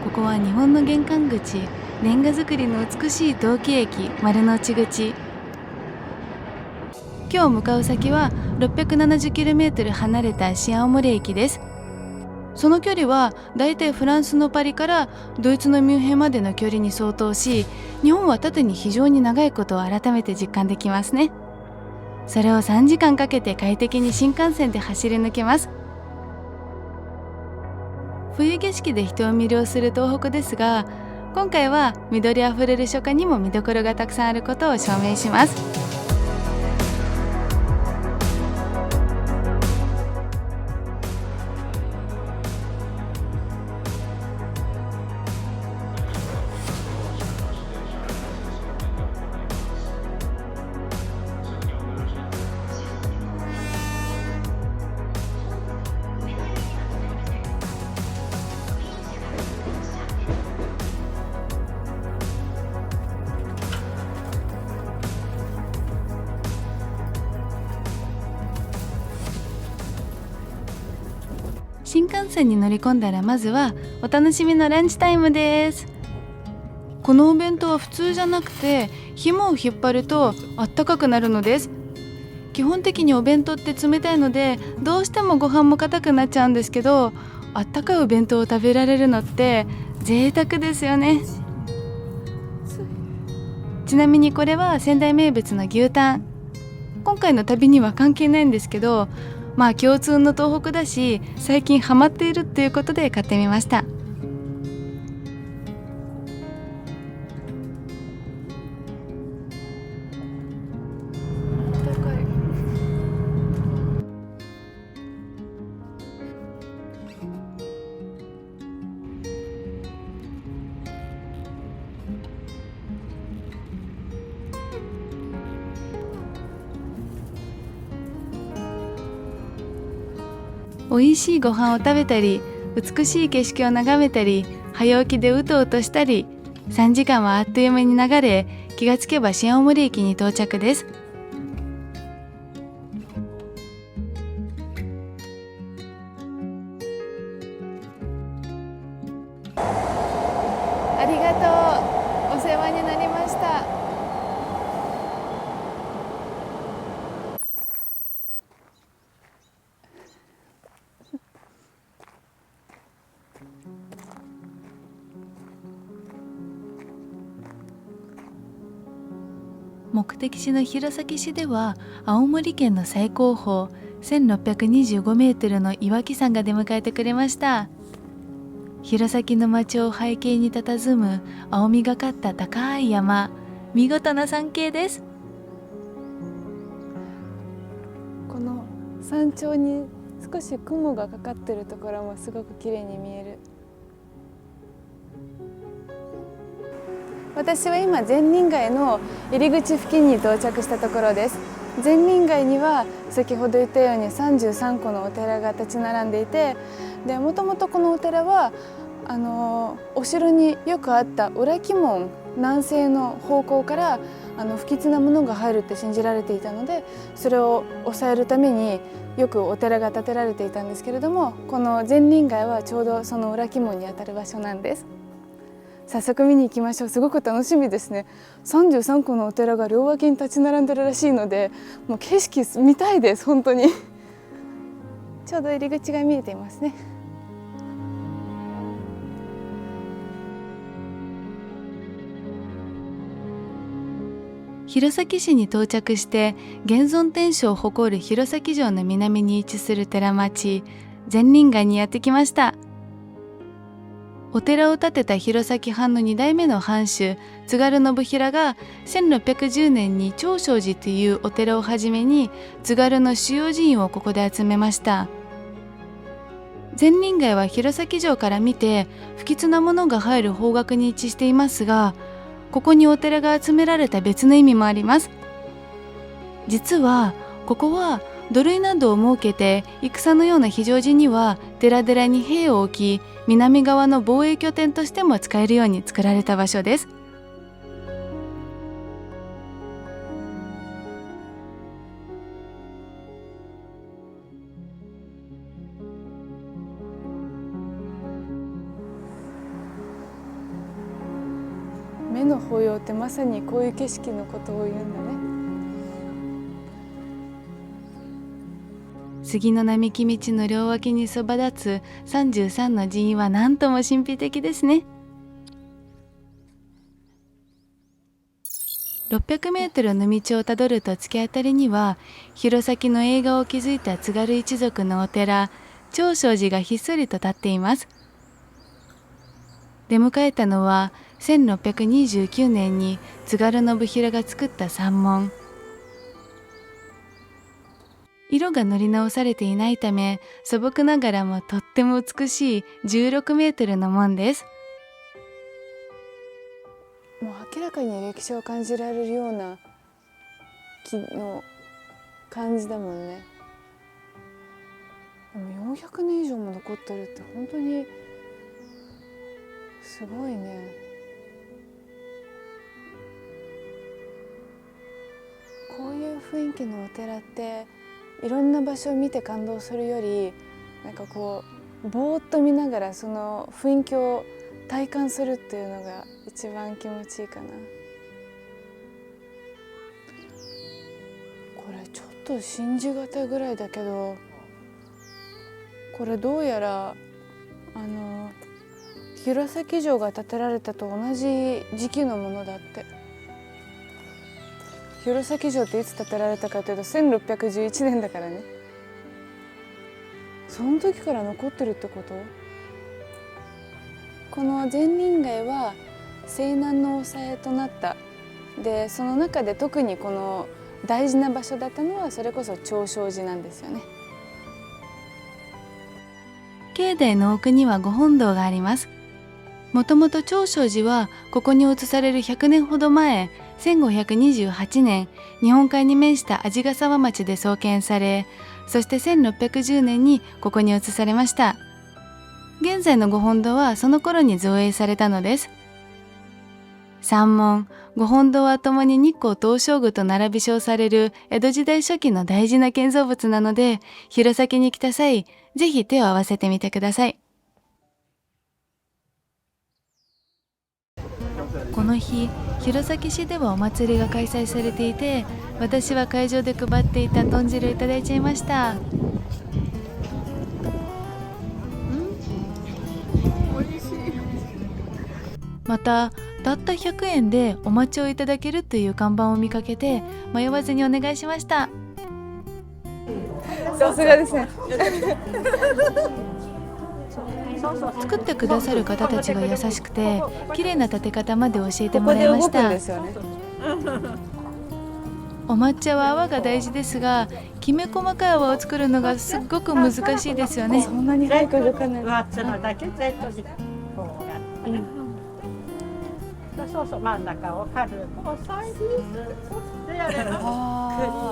ここは日本の玄関口、レンガ造りの美しい陶器駅丸の内口。今日向かう先は 670km 離れた新青森駅です。その距離はだいたいフランスのパリからドイツのミュンヘンまでの距離に相当し、日本は縦に非常に長いことを改めて実感できますね。それを3時間かけて快適に新幹線で走り抜けます。冬景色で人を魅了する東北ですが、今回は緑あふれる初夏にも見どころがたくさんあることを証明します。新幹線に乗り込んだらまずはお楽しみのランチタイムです。このお弁当は普通じゃなくて、紐を引っ張るとあったかくなるのです。基本的にお弁当って冷たいのでどうしてもご飯も硬くなっちゃうんですけど、あったかいお弁当を食べられるのって贅沢ですよね。ちなみにこれは仙台名物の牛タン。今回の旅には関係ないんですけど、共通の東北だし最近ハマっているっていうことで買ってみました。美味しいご飯を食べたり、美しい景色を眺めたり、早起きでうとうとしたり、3時間はあっという間に流れ、気がつけば新青森駅に到着です。ありがとう。お世話になりました。目的地の弘前市では青森県の最高峰1625メートルの岩木山が出迎えてくれました。弘前の町を背景に佇む青みがかった高い山、見事な山景です。この山頂に少し雲がかかってるところもすごく綺麗に見える。私は今善人街の入り口付近に到着したところです。善人街には先ほど言ったように33個のお寺が立ち並んでいて、でもともとこのお寺はお城によくあった裏鬼門、南西の方向から不吉なものが入るって信じられていたので、それを抑えるためによくお寺が建てられていたんですけれども、この善人街はちょうどその裏鬼門にあたる場所なんです。早速見に行きましょう。すごく楽しみですね。33個のお寺が両脇に立ち並んでるらしいので、もう景色見たいです。本当にちょうど入り口が見えていますね。弘前市に到着して現存天守を誇る弘前城の南に位置する寺町善人街にやってきました。お寺を建てた弘前藩の2代目の藩主津軽信平が1610年に長勝寺というお寺をはじめに津軽の主要寺院をここで集めました。善人街は弘前城から見て不吉なものが入る方角に位置していますが、ここにお寺が集められた別の意味もあります。実はここは土塁などを設けて戦のような非常時には寺々に兵を置き、南側の防衛拠点としても使えるように作られた場所です。目の保養ってまさにこういう景色のことを言うんだね。杉の並木道の両脇にそば立つ33の寺院は何とも神秘的ですね。600メートルの道をたどると突き当たりには、弘前の栄華を築いた津軽一族のお寺、長勝寺がひっそりと立っています。出迎えたのは1629年に津軽信平が作った山門。色が塗り直されていないため、素朴ながらもとっても美しい16メートルの門です。もう明らかに歴史を感じられるような木の感じだもんね。でも400年以上も残ってるって本当にすごいね。こういう雰囲気のお寺っていろんな場所を見て感動するより、なんかこうぼーっと見ながらその雰囲気を体感するっていうのが一番気持ちいいかな。これちょっと信じがたいぐらいだけど、これどうやら弘前城が建てられたと同じ時期のものだって。弘前城っていつ建てられたかというと1611年だからね。その時から残ってるってこと？この善林街は西南の抑えとなった。でその中で特にこの大事な場所だったのはそれこそ長勝寺なんですよね。境内の奥にはご本堂があります。もともと長勝寺はここに移される100年ほど前、1528年、日本海に面した鰺ヶ沢町で創建され、そして1610年にここに移されました。現在のご本堂はその頃に造営されたのです。三門、ご本堂はともに日光東照宮と並び称される江戸時代初期の大事な建造物なので、弘前に来た際、ぜひ手を合わせてみてください。この日、弘前市ではお祭りが開催されていて、私は会場で配っていた豚汁をいただいちゃいました。また、たった100円でお抹茶をいただけるという看板を見かけて、迷わずにお願いしました。さすがですね。作ってくださる方たちが優しくて、綺麗な立て方まで教えてもらいました。お抹茶は泡が大事ですが、きめ細かい泡を作るのがすっごく難しいですよね。そんなに早く動かない。そうそう、真ん中を軽く押さえて、そしてやれば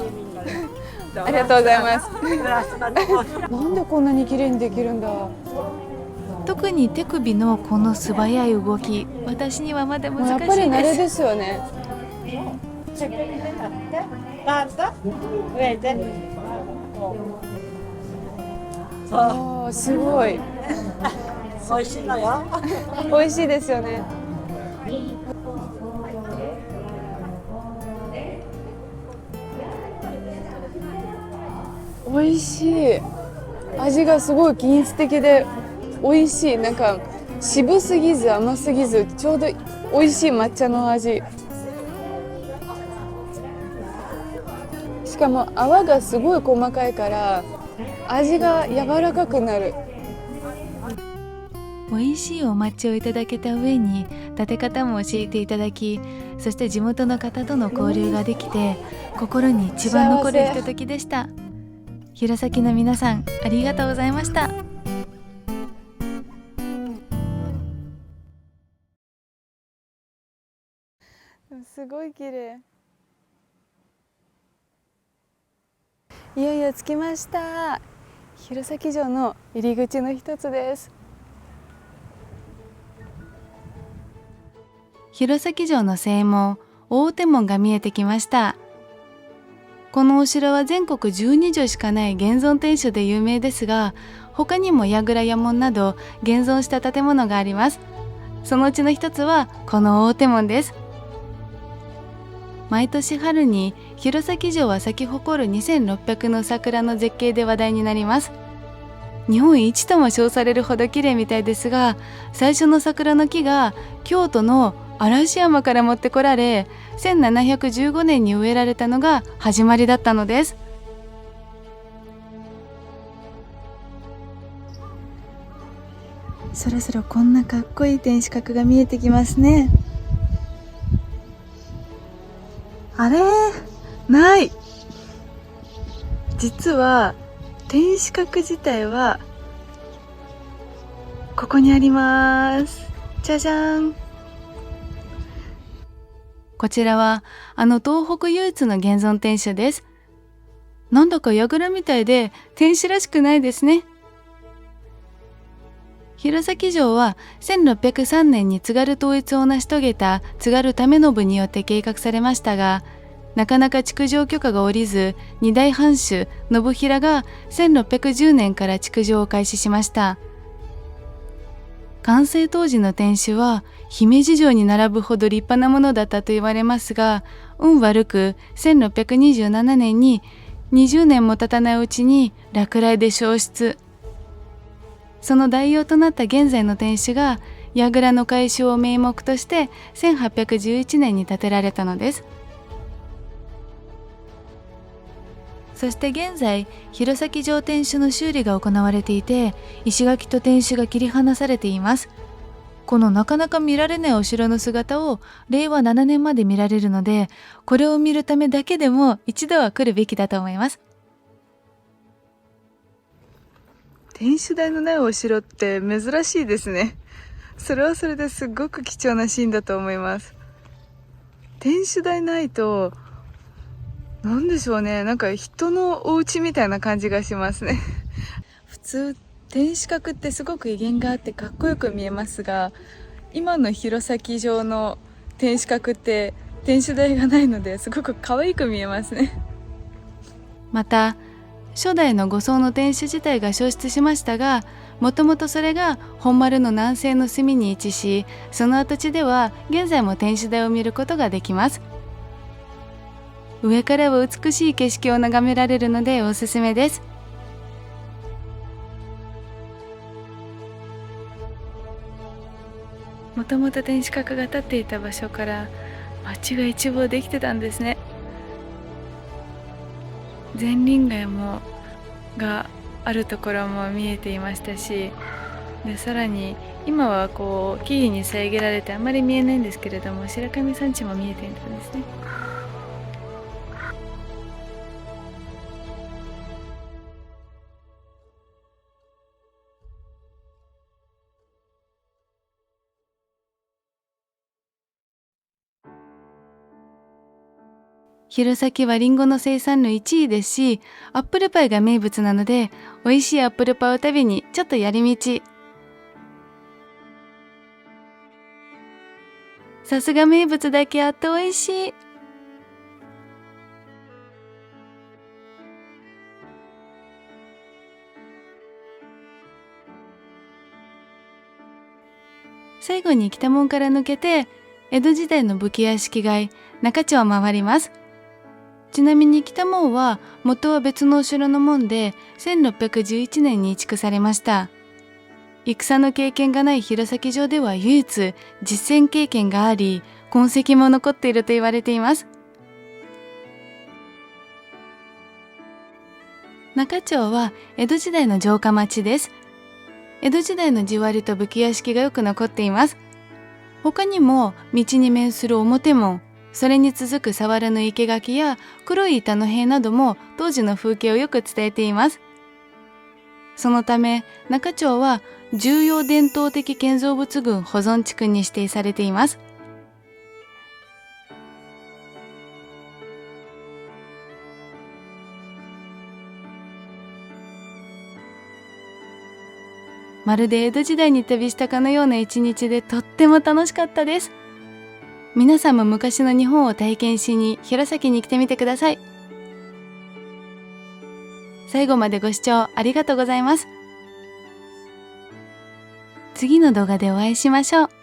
クリーミー。ありがとうございます。なんでこんなに綺麗にできるんだ。特に手首のこの素早い動き、私にはまだ難しいです。やっぱり慣れですよね。すごい。美味しいのよ。美味しいですよね。美味しい。味がすごい均一的で美味しい。なんか渋すぎず甘すぎずちょうど美味しい抹茶の味。しかも泡がすごい細かいから味が柔らかくなる。美味しいお抹茶をいただけた上に立て方も教えていただき、そして地元の方との交流ができて、心に一番残るひとときでした。弘前の皆さん、ありがとうございました。すごい綺麗。いよいよ着きました。弘前城の入り口の一つです。弘前城の正門、大手門が見えてきました。このお城は全国12城しかない現存天守で有名ですが、他にも櫓や門など現存した建物があります。そのうちの一つはこの大手門です。毎年春に弘前城は咲き誇る2600の桜の絶景で話題になります。日本一とも称されるほど綺麗みたいですが、最初の桜の木が京都の嵐山から持ってこられ、1715年に植えられたのが始まりだったのです。そろそろこんなかっこいい天守閣が見えてきますね。あれ？ない。実は天守閣自体はここにあります。じゃじゃーん。こちらは東北唯一の現存天守です。なんだか櫓みたいで天守らしくないですね。弘前城は1603年に津軽統一を成し遂げた津軽為信によって計画されましたが、なかなか築城許可が下りず、二代藩主信平が1610年から築城を開始しました。完成当時の天守は姫路城に並ぶほど立派なものだったと言われますが、運悪く1627年に20年も経たないうちに落雷で焼失。その代用となった現在の天守が櫓の改修を名目として1811年に建てられたのです。そして現在弘前城天守の修理が行われていて、石垣と天守が切り離されています。このなかなか見られないお城の姿を令和7年まで見られるので、これを見るためだけでも一度は来るべきだと思います。天守台のないお城って珍しいですね。それはそれですごく貴重なシーンだと思います。天守台ないと、なんでしょうね、なんか人のお家みたいな感じがしますね。普通天守閣ってすごく威厳があってかっこよく見えますが、今の弘前城の天守閣って天守台がないのですごく可愛く見えますね。また初代の5層の天守自体が消失しましたが、もともとそれが本丸の南西の隅に位置し、その跡地では現在も天守台を見ることができます。上からは美しい景色を眺められるのでおすすめです。もともと天守閣が立っていた場所から街が一望できてたんですね。善林街があるところも見えていましたし、でさらに今はこう木々に遮られてあまり見えないんですけれども、白神山地も見えていたんですね。弘前はリンゴの生産量1位ですし、アップルパイが名物なので、美味しいアップルパイを食べにちょっと寄り道。さすが名物だけあって美味しい。最後に北門から抜けて、江戸時代の武家屋敷街、中町を回ります。ちなみに北門は元は別のお城の門で1611年に移築されました。戦の経験がない弘前城では唯一実戦経験があり、痕跡も残っていると言われています。中町は江戸時代の城下町です。江戸時代の地割りと武家屋敷がよく残っています。他にも道に面する表門、それに続く佐原の生垣や黒い板の塀なども当時の風景をよく伝えています。そのため中町は重要伝統的建造物群保存地区に指定されています。まるで江戸時代に旅したかのような一日でとっても楽しかったです。皆さんも昔の日本を体験しに弘前に来てみてください。最後までご視聴ありがとうございます。次の動画でお会いしましょう。